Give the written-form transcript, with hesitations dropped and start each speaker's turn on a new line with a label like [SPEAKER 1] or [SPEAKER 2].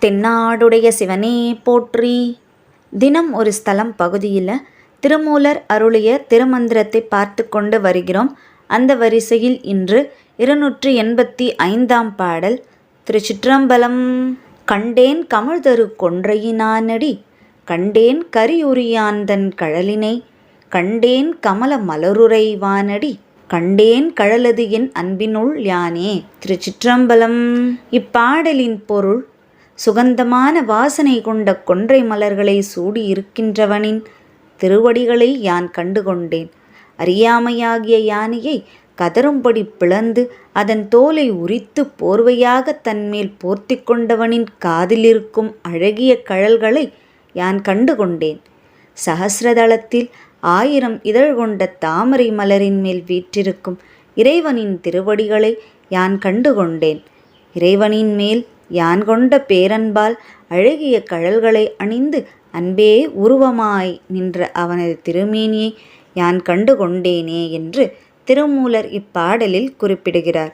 [SPEAKER 1] தென்னாடுடைய சிவனே போற்றி. தினம் ஒரு ஸ்தலம் பகுதியில் திருமூலர் அருளிய திருமந்திரத்தை பார்த்து கொண்டு வருகிறோம். அந்த வரிசையில் இன்று 285ஆம் பாடல். திருச்சிற்றம்பலம். கண்டேன் கமழ்தரு கொன்றையினானடி, கண்டேன் கரியுரியான்தன் கழலினை, கண்டேன் கமல மலருறை வானடி, கண்டேன் கழலது என் அன்பினுள் யானே. திருச்சிற்றம்பலம். இப்பாடலின் பொருள்: சுகந்தமான வாசனை கொண்ட கொன்றை மலர்களை சூடி இருக்கின்றவனின் திருவடிகளை யான் கண்டுகொண்டேன். அறியாமையாகிய யானையை கதறும்படி பிளந்து அதன் தோலை உரித்து போர்வையாக தன்மேல் போர்த்தி கொண்டவனின் காதிலிருக்கும் அழகிய கழல்களை யான் கண்டுகொண்டேன். சகசிரதளத்தில் 1000 இதழ் கொண்ட தாமரை மலரின் மேல் வீற்றிருக்கும் இறைவனின் திருவடிகளை யான் கண்டுகொண்டேன். இறைவனின் மேல் யான் கொண்ட பேரன்பால் அழகிய கழல்களை அணிந்து அன்பே உருவமாய் நின்ற அவனது திருமேனியை யான் கண்டு கொண்டேனே என்று திருமூலர் இப்பாடலில் குறிப்பிடுகிறார்.